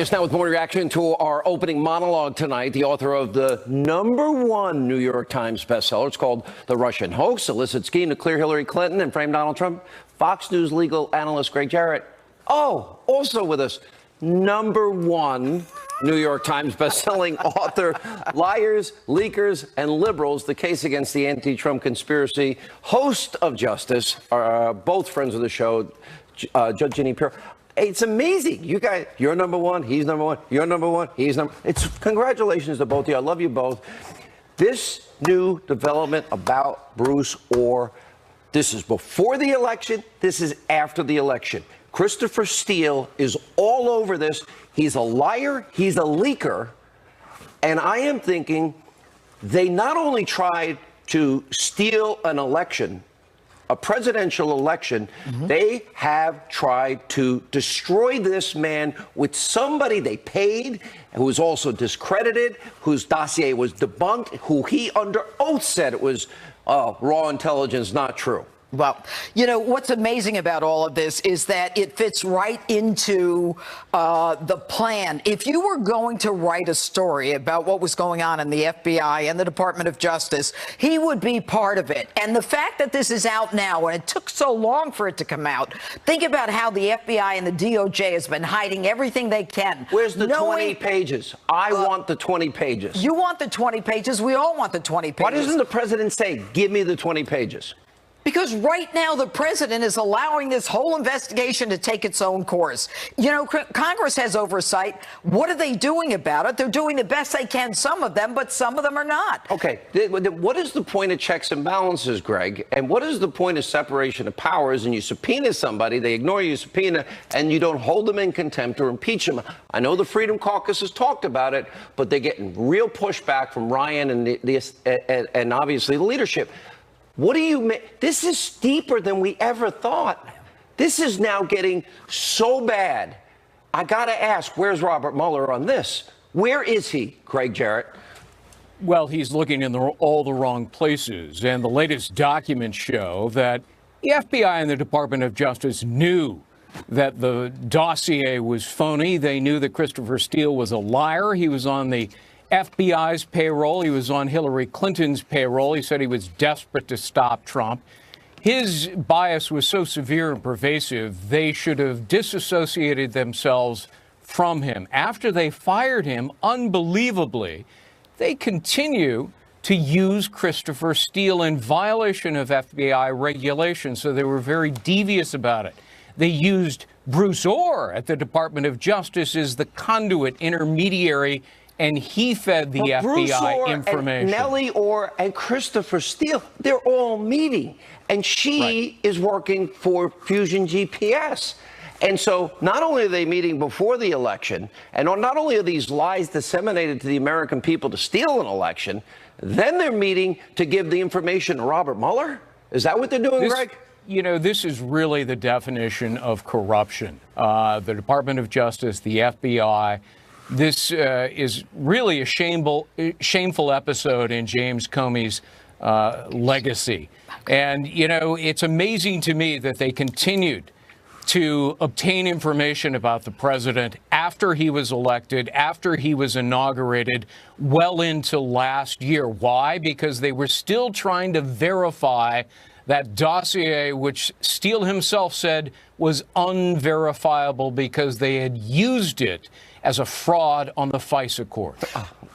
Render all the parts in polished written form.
Just now with more reaction to our opening monologue tonight, the author of the #1 New York Times bestseller. It's called The Russian Hoax, Illicit Scheme to Clear Hillary Clinton and Frame Donald Trump. Fox News legal analyst Gregg Jarrett. Oh, also with us, #1 New York Times bestselling author, Liars, Leakers, and Liberals, the case against the anti-Trump conspiracy, host of Justice, both friends of the show, Judge Jeanine. It's amazing. You guys, you're #1, he's #1, you're #1, he's It's congratulations to both of you. I love you both. This new development about Bruce Ohr, this is before the election, this is after the election. Christopher Steele is all over this. He's a liar, he's a leaker, and I am thinking they not only tried to steal an election, a presidential election, they have tried to destroy this man with somebody they paid, who was also discredited, whose dossier was debunked, who he under oath said it was raw intelligence, not true. Well, you know, what's amazing about all of this is that it fits right into the plan. If you were going to write a story about what was going on in the FBI and the Department of Justice, he would be part of it. And the fact that this is out now, and it took so long for it to come out, think about how the FBI and the DOJ has been hiding everything they can. Where's the 20 pages? I want the 20 pages. You want the 20 pages? We all want the 20 pages. Why doesn't the president say, give me the 20 pages? Because right now the president is allowing this whole investigation to take its own course. You know, Congress has oversight. What are they doing about it? They're doing the best they can, some of them, but some of them are not. Okay. What is the point of checks and balances, Greg? And what is the point of separation of powers? And you subpoena somebody, they ignore your subpoena, and you don't hold them in contempt or impeach them. I know the Freedom Caucus has talked about it, but they're getting real pushback from Ryan and obviously the leadership. What do you mean? This is deeper than we ever thought. This is now getting so bad. I got to ask, where's Robert Mueller on this? Where is he, Gregg Jarrett? Well, he's looking in all the wrong places. And the latest documents show that the FBI and the Department of Justice knew that the dossier was phony. They knew that Christopher Steele was a liar. He was on the FBI's payroll. He was on Hillary Clinton's payroll. He said he was desperate to stop Trump. His bias was so severe and pervasive, they should have disassociated themselves from him. After they fired him, unbelievably, they continue to use Christopher Steele in violation of FBI regulations. So they were very devious about it. They used Bruce Ohr at the Department of Justice as the conduit intermediary, and he fed the FBI information. And Nellie Ohr and Christopher Steele, they're all meeting. And she is working for Fusion GPS. And so not only are they meeting before the election, and not only are these lies disseminated to the American people to steal an election, then they're meeting to give the information to Robert Mueller? Is that what they're doing, Greg? You know, this is really the definition of corruption. The Department of Justice, the FBI. This is really a shameful episode in James Comey's legacy. And, you know, it's amazing to me that they continued to obtain information about the president after he was elected, after he was inaugurated, well into last year. Why? Because they were still trying to verify that dossier, which Steele himself said was unverifiable because they had used it as a fraud on the FISA court.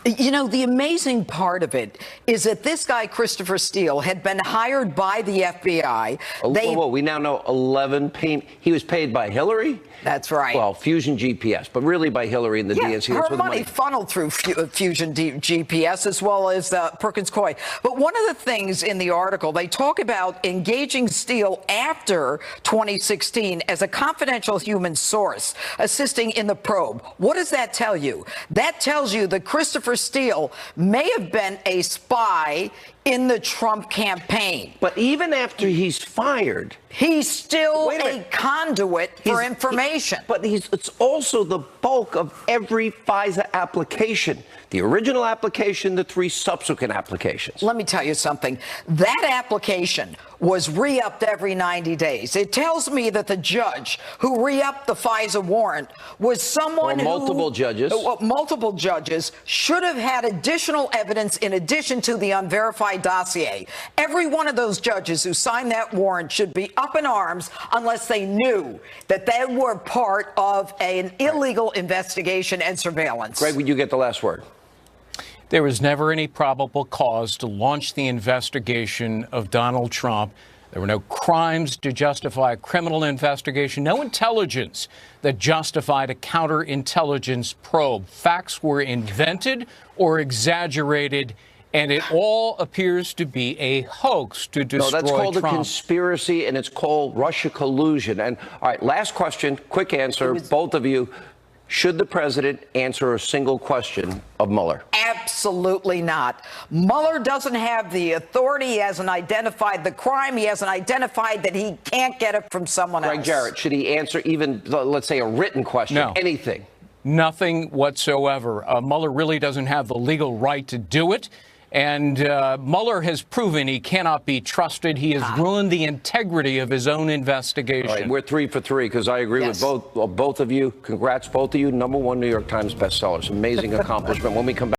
You know, the amazing part of it is that this guy, Christopher Steele, had been hired by the FBI. We now know 11 payments. He was paid by Hillary? That's right. Well, Fusion GPS, but really by Hillary and the DNC. Her money funneled through Fusion GPS as well as Perkins Coie. But one of the things in the article, they talk about engaging Steele after 2016 as a confidential human source, assisting in the probe. What does that tell you? That tells you that Christopher Steele may have been a spy in the Trump campaign. But even after he's fired, he's still Wait a a minute. conduit for information. It's also the bulk of every FISA application. The original application, the 3 subsequent applications. Let me tell you something. That application was re-upped every 90 days. It tells me that the judge who re-upped the FISA warrant was someone multiple judges. Multiple judges should have had additional evidence in addition to the unverified dossier. Every one of those judges who signed that warrant should be up in arms unless they knew that they were part of an illegal investigation and surveillance. Greg, would you get the last word? There was never any probable cause to launch the investigation of Donald Trump. There were no crimes to justify a criminal investigation, no intelligence that justified a counterintelligence probe. Facts were invented or exaggerated, and it all appears to be a hoax to destroy Trump. No, that's called a conspiracy, and it's called Russia collusion. And all right, last question, quick answer, both of you. Should the president answer a single question of Mueller? Absolutely not. Mueller doesn't have the authority. He hasn't identified the crime. He hasn't identified that he can't get it from someone else. Greg, Jarrett, should he answer even, let's say, a written question? No. Anything? Nothing whatsoever. Mueller really doesn't have the legal right to do it. And Mueller has proven he cannot be trusted. He has ruined the integrity of his own investigation. All right, we're 3 for 3 because I agree with both of you. Congrats, both of you. #1 New York Times bestsellers. Amazing accomplishment. When we come back.